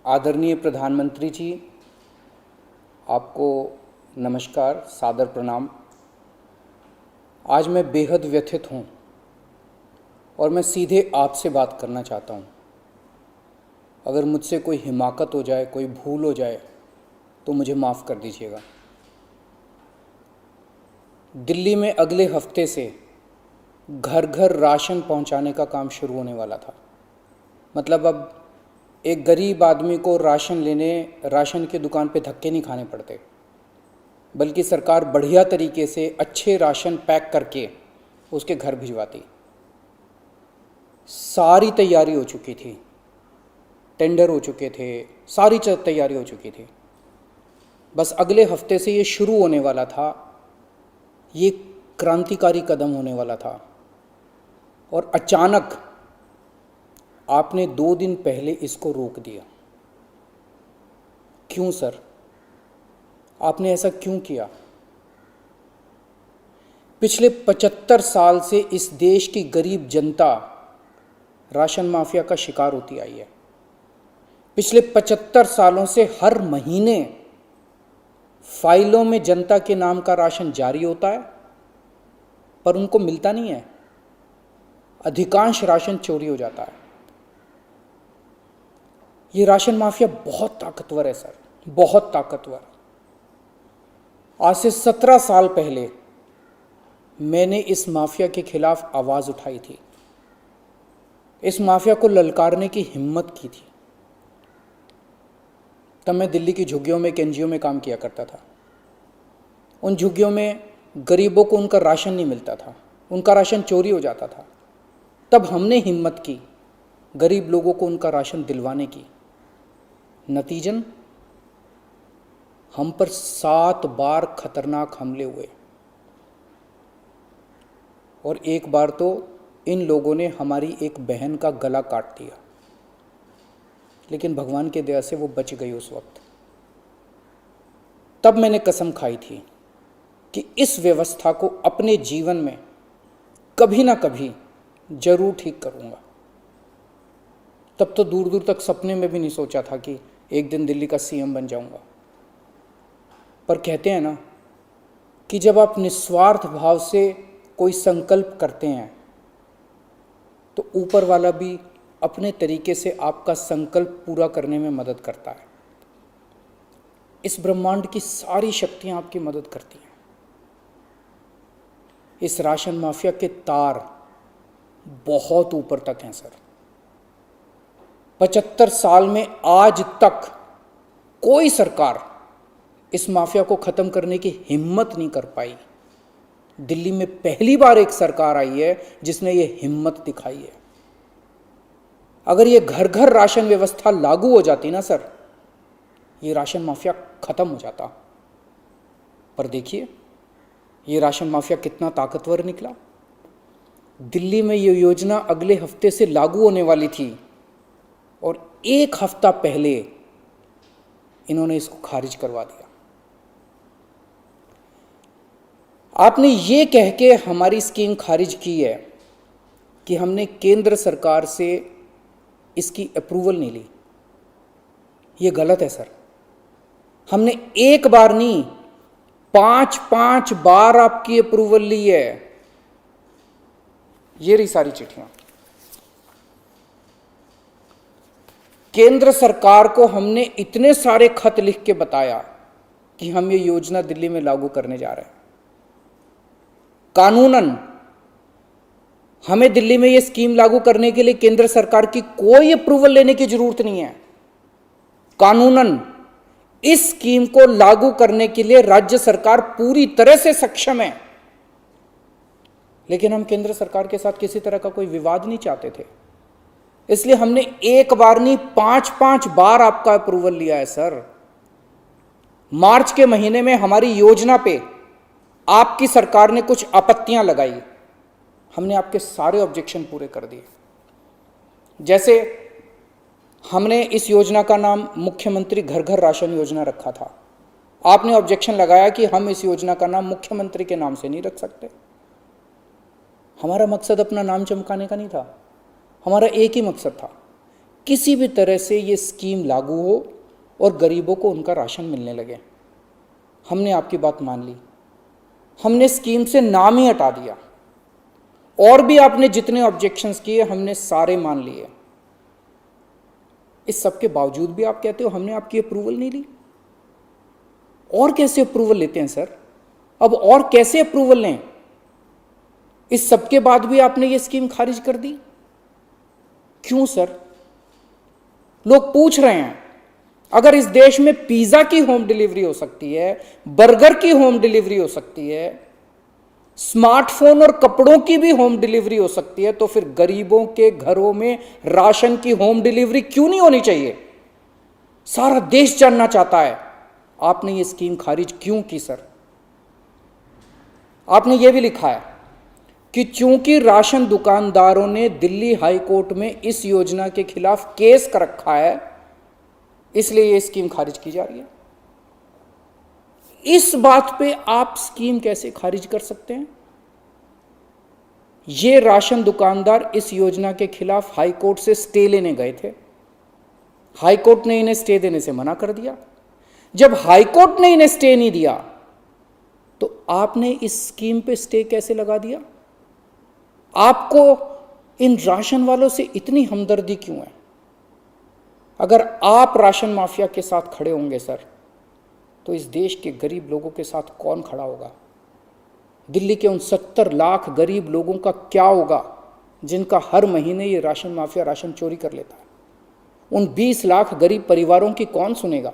आदरणीय प्रधानमंत्री जी, आपको नमस्कार, सादर प्रणाम। आज मैं बेहद व्यथित हूँ और मैं सीधे आपसे बात करना चाहता हूँ। अगर मुझसे कोई हिमाकत हो जाए, कोई भूल हो जाए तो मुझे माफ़ कर दीजिएगा। दिल्ली में अगले हफ्ते से घर घर राशन पहुँचाने का काम शुरू होने वाला था। मतलब अब एक गरीब आदमी को राशन की दुकान पे धक्के नहीं खाने पड़ते, बल्कि सरकार बढ़िया तरीके से अच्छे राशन पैक करके उसके घर भिजवाती। सारी तैयारी हो चुकी थी, टेंडर हो चुके थे, सारी तैयारी हो चुकी थी। बस अगले हफ्ते से ये शुरू होने वाला था। ये क्रांतिकारी कदम होने वाला था और अचानक आपने 2 दिन पहले इसको रोक दिया। क्यों सर? आपने ऐसा क्यों किया? पिछले 75 साल से इस देश की गरीब जनता राशन माफिया का शिकार होती आई है। पिछले 75 सालों से हर महीने फाइलों में जनता के नाम का राशन जारी होता है, पर उनको मिलता नहीं है। अधिकांश राशन चोरी हो जाता है। ये राशन माफिया बहुत ताकतवर है सर, बहुत ताकतवर। आज से 17 साल पहले मैंने इस माफिया के खिलाफ आवाज उठाई थी, इस माफिया को ललकारने की हिम्मत की थी। तब मैं दिल्ली की झुग्गियों में, एक एनजीओ में काम किया करता था। उन झुग्गियों में गरीबों को उनका राशन नहीं मिलता था, उनका राशन चोरी हो जाता था। तब हमने हिम्मत की गरीब लोगों को उनका राशन दिलवाने की। नतीजन हम पर 7 बार खतरनाक हमले हुए और एक बार तो इन लोगों ने हमारी एक बहन का गला काट दिया, लेकिन भगवान के दया से वो बच गई उस वक्त। तब मैंने कसम खाई थी कि इस व्यवस्था को अपने जीवन में कभी ना कभी जरूर ठीक करूंगा। तब तो दूर दूर तक सपने में भी नहीं सोचा था कि एक दिन दिल्ली का सीएम बन जाऊंगा। पर कहते हैं ना कि जब आप निस्वार्थ भाव से कोई संकल्प करते हैं तो ऊपर वाला भी अपने तरीके से आपका संकल्प पूरा करने में मदद करता है। इस ब्रह्मांड की सारी शक्तियां आपकी मदद करती हैं। इस राशन माफिया के तार बहुत ऊपर तक हैं सर। 75 साल में आज तक कोई सरकार इस माफिया को खत्म करने की हिम्मत नहीं कर पाई। दिल्ली में पहली बार एक सरकार आई है जिसने ये हिम्मत दिखाई है। अगर ये घर घर राशन व्यवस्था लागू हो जाती ना सर, ये राशन माफिया खत्म हो जाता। पर देखिए ये राशन माफिया कितना ताकतवर निकला। दिल्ली में ये योजना अगले हफ्ते से लागू होने वाली थी और 1 हफ्ता पहले इन्होंने इसको खारिज करवा दिया। आपने ये कह के हमारी स्कीम खारिज की है कि हमने केंद्र सरकार से इसकी अप्रूवल नहीं ली। ये गलत है सर। हमने एक बार नहीं, 5 बार आपकी अप्रूवल ली है। ये रही सारी चिट्ठियां। केंद्र सरकार को हमने इतने सारे खत लिख के बताया कि हम ये योजना दिल्ली में लागू करने जा रहे हैं। कानूनन हमें दिल्ली में ये स्कीम लागू करने के लिए केंद्र सरकार की कोई अप्रूवल लेने की जरूरत नहीं है। कानूनन इस स्कीम को लागू करने के लिए राज्य सरकार पूरी तरह से सक्षम है। लेकिन हम केंद्र सरकार के साथ किसी तरह का कोई विवाद नहीं चाहते थे, इसलिए हमने एक बार नहीं 5 बार आपका अप्रूवल लिया है सर। मार्च के महीने में हमारी योजना पे आपकी सरकार ने कुछ आपत्तियां लगाई, हमने आपके सारे ऑब्जेक्शन पूरे कर दिए। जैसे हमने इस योजना का नाम मुख्यमंत्री घर घर राशन योजना रखा था। आपने ऑब्जेक्शन लगाया कि हम इस योजना का नाम मुख्यमंत्री के नाम से नहीं रख सकते। हमारा मकसद अपना नाम चमकाने का नहीं था, हमारा एक ही मकसद था किसी भी तरह से ये स्कीम लागू हो और गरीबों को उनका राशन मिलने लगे। हमने आपकी बात मान ली, हमने स्कीम से नाम ही हटा दिया, और भी आपने जितने ऑब्जेक्शंस किए हमने सारे मान लिए। इस सब के बावजूद भी आप कहते हो हमने आपकी अप्रूवल नहीं ली। और कैसे अप्रूवल लेते हैं सर? अब और कैसे अप्रूवल लें? इस सब के बाद भी आपने ये स्कीम खारिज कर दी, क्यों सर? लोग पूछ रहे हैं, अगर इस देश में पिज्जा की होम डिलीवरी हो सकती है, बर्गर की होम डिलीवरी हो सकती है, स्मार्टफोन और कपड़ों की भी होम डिलीवरी हो सकती है, तो फिर गरीबों के घरों में राशन की होम डिलीवरी क्यों नहीं होनी चाहिए? सारा देश जानना चाहता है आपने ये स्कीम खारिज क्यों की सर? आपने ये भी लिखा है कि चूंकि राशन दुकानदारों ने दिल्ली हाई कोर्ट में इस योजना के खिलाफ केस कर रखा है, इसलिए ये स्कीम खारिज की जा रही है। इस बात पे आप स्कीम कैसे खारिज कर सकते हैं? ये राशन दुकानदार इस योजना के खिलाफ हाई कोर्ट से स्टे लेने गए थे, हाई कोर्ट ने इन्हें स्टे देने से मना कर दिया। जब हाई कोर्ट ने इन्हें स्टे नहीं दिया तो आपने इस स्कीम पे स्टे कैसे लगा दिया? आपको इन राशन वालों से इतनी हमदर्दी क्यों है? अगर आप राशन माफिया के साथ खड़े होंगे सर, तो इस देश के गरीब लोगों के साथ कौन खड़ा होगा? दिल्ली के उन 70 लाख गरीब लोगों का क्या होगा जिनका हर महीने ये राशन माफिया राशन चोरी कर लेता है? उन 20 लाख गरीब परिवारों की कौन सुनेगा?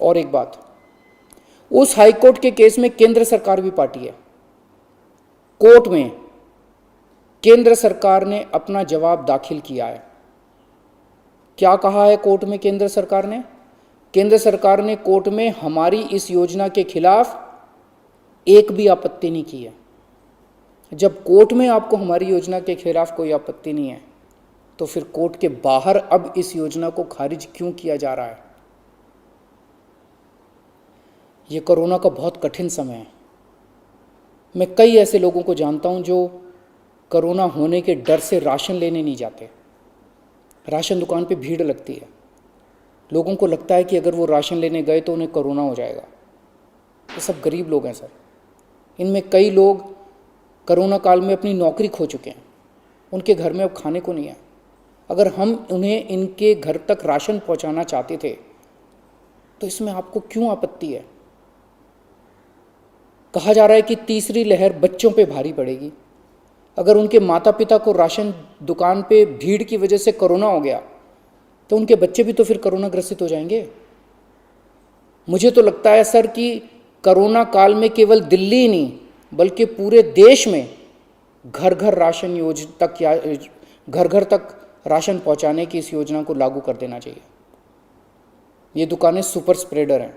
और एक बात, उस हाईकोर्ट के केस में केंद्र सरकार भी पार्टी है। कोर्ट में केंद्र सरकार ने अपना जवाब दाखिल किया है। क्या कहा है कोर्ट में केंद्र सरकार ने? केंद्र सरकार ने कोर्ट में हमारी इस योजना के खिलाफ एक भी आपत्ति नहीं की है। जब कोर्ट में आपको हमारी योजना के खिलाफ कोई आपत्ति नहीं है, तो फिर कोर्ट के बाहर अब इस योजना को खारिज क्यों किया जा रहा है? ये कोरोना का बहुत कठिन समय है। मैं कई ऐसे लोगों को जानता हूं जो कोरोना होने के डर से राशन लेने नहीं जाते। राशन दुकान पे भीड़ लगती है, लोगों को लगता है कि अगर वो राशन लेने गए तो उन्हें कोरोना हो जाएगा। ये सब गरीब लोग हैं सर। इनमें कई लोग कोरोना काल में अपनी नौकरी खो चुके हैं, उनके घर में अब खाने को नहीं है। अगर हम उन्हें इनके घर तक राशन पहुंचाना चाहते थे तो इसमें आपको क्यों आपत्ति है? कहा जा रहा है कि तीसरी लहर बच्चों पे भारी पड़ेगी। अगर उनके माता पिता को राशन दुकान पे भीड़ की वजह से कोरोना हो गया तो उनके बच्चे भी तो फिर कोरोना ग्रसित हो जाएंगे। मुझे तो लगता है सर कि कोरोना काल में केवल दिल्ली ही नहीं बल्कि पूरे देश में घर घर राशन योजना तक या घर घर तक राशन पहुंचाने की इस योजना को लागू कर देना चाहिए। ये दुकानें सुपर स्प्रेडर हैं।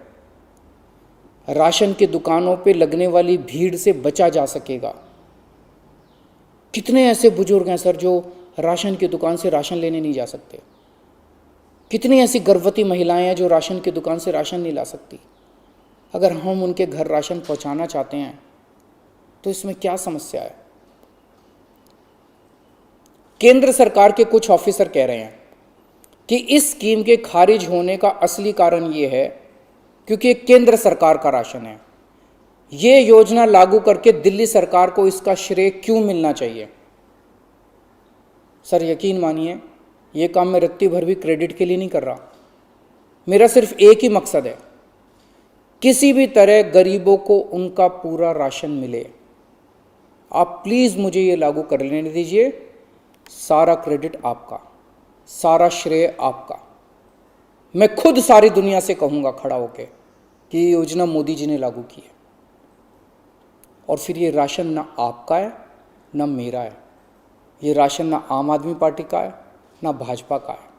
राशन की दुकानों पे लगने वाली भीड़ से बचा जा सकेगा। कितने ऐसे बुजुर्ग हैं सर जो राशन की दुकान से राशन लेने नहीं जा सकते? कितनी ऐसी गर्भवती महिलाएं हैं जो राशन की दुकान से राशन नहीं ला सकती? अगर हम उनके घर राशन पहुंचाना चाहते हैं तो इसमें क्या समस्या है? केंद्र सरकार के कुछ ऑफिसर कह रहे हैं कि इस स्कीम के खारिज होने का असली कारण ये है क्योंकि केंद्र सरकार का राशन है। ये योजना लागू करके दिल्ली सरकार को इसका श्रेय क्यों मिलना चाहिए? सर यकीन मानिए, ये काम मैं रत्ती भर भी क्रेडिट के लिए नहीं कर रहा। मेरा सिर्फ एक ही मकसद है, किसी भी तरह गरीबों को उनका पूरा राशन मिले। आप प्लीज़ मुझे ये लागू कर लेने दीजिए। सारा क्रेडिट आपका, सारा श्रेय आपका। मैं खुद सारी दुनिया से कहूँगा खड़ा होके कि ये योजना मोदी जी ने लागू की है। और फिर ये राशन ना आपका है ना मेरा है। ये राशन ना आम आदमी पार्टी का है ना भाजपा का है।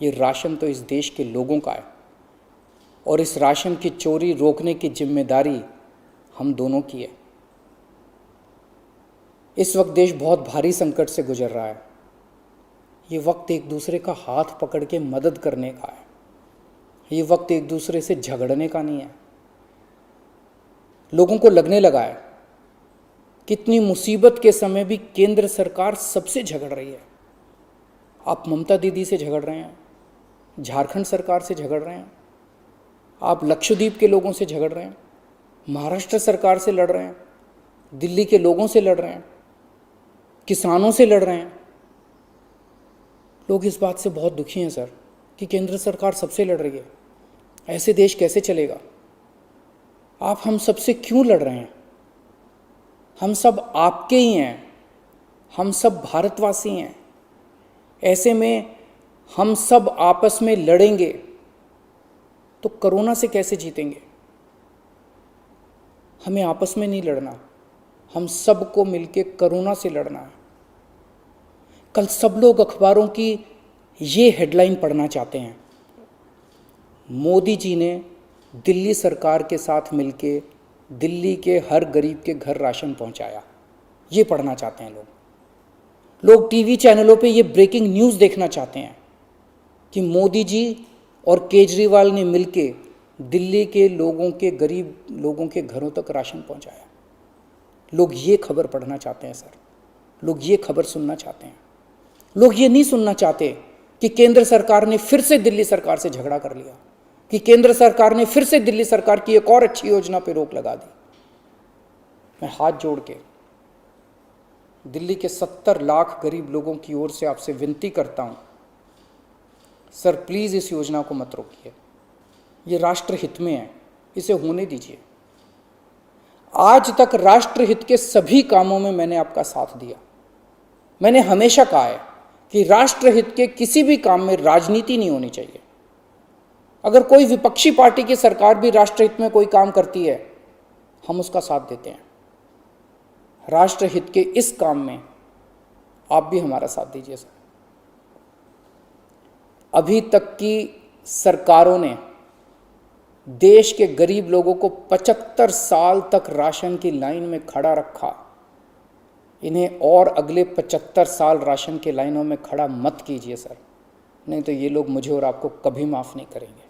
ये राशन तो इस देश के लोगों का है और इस राशन की चोरी रोकने की जिम्मेदारी हम दोनों की है। इस वक्त देश बहुत भारी संकट से गुजर रहा है। ये वक्त एक दूसरे का हाथ पकड़ के मदद करने का है। ये वक्त एक दूसरे से झगड़ने का नहीं है। लोगों को लगने लगा है कितनी मुसीबत के समय भी केंद्र सरकार सबसे झगड़ रही है। आप ममता दीदी से झगड़ रहे हैं, झारखंड सरकार से झगड़ रहे हैं, आप लक्षद्वीप के लोगों से झगड़ रहे हैं, महाराष्ट्र सरकार से लड़ रहे हैं, दिल्ली के लोगों से लड़ रहे हैं, किसानों से लड़ रहे हैं। लोग इस बात से बहुत दुखी हैं सर कि केंद्र सरकार सबसे लड़ रही है। ऐसे देश कैसे चलेगा? आप हम सबसे क्यों लड़ रहे हैं? हम सब आपके ही हैं, हम सब भारतवासी हैं। ऐसे में हम सब आपस में लड़ेंगे तो कोरोना से कैसे जीतेंगे? हमें आपस में नहीं लड़ना, हम सबको मिलके कोरोना से लड़ना है। कल सब लोग अखबारों की ये हेडलाइन पढ़ना चाहते हैं, मोदी जी ने दिल्ली सरकार के साथ मिलके दिल्ली के हर गरीब के घर राशन पहुंचाया। ये पढ़ना चाहते हैं लोग टीवी चैनलों पे ये ब्रेकिंग न्यूज़ देखना चाहते हैं कि मोदी जी और केजरीवाल ने मिलके दिल्ली के लोगों के, गरीब लोगों के घरों तक राशन पहुंचाया। लोग ये खबर पढ़ना चाहते हैं सर, लोग ये खबर सुनना चाहते हैं। लोग ये नहीं सुनना चाहते कि केंद्र सरकार ने फिर से दिल्ली सरकार से झगड़ा कर लिया, कि केंद्र सरकार ने फिर से दिल्ली सरकार की एक और अच्छी योजना पर रोक लगा दी। मैं हाथ जोड़ के दिल्ली के 70 लाख गरीब लोगों की ओर से आपसे विनती करता हूं, सर प्लीज़ इस योजना को मत रोकिए। ये राष्ट्रहित में है, इसे होने दीजिए। आज तक राष्ट्रहित के सभी कामों में मैंने आपका साथ दिया। मैंने हमेशा कहा है कि राष्ट्रहित के किसी भी काम में राजनीति नहीं होनी चाहिए। अगर कोई विपक्षी पार्टी की सरकार भी राष्ट्रहित में कोई काम करती है, हम उसका साथ देते हैं। राष्ट्रहित के इस काम में आप भी हमारा साथ दीजिए सर। अभी तक की सरकारों ने देश के गरीब लोगों को 75 साल तक राशन की लाइन में खड़ा रखा। इन्हें और अगले 75 साल राशन की लाइनों में खड़ा मत कीजिए सर, नहीं तो ये लोग मुझे और आपको कभी माफ़ नहीं करेंगे।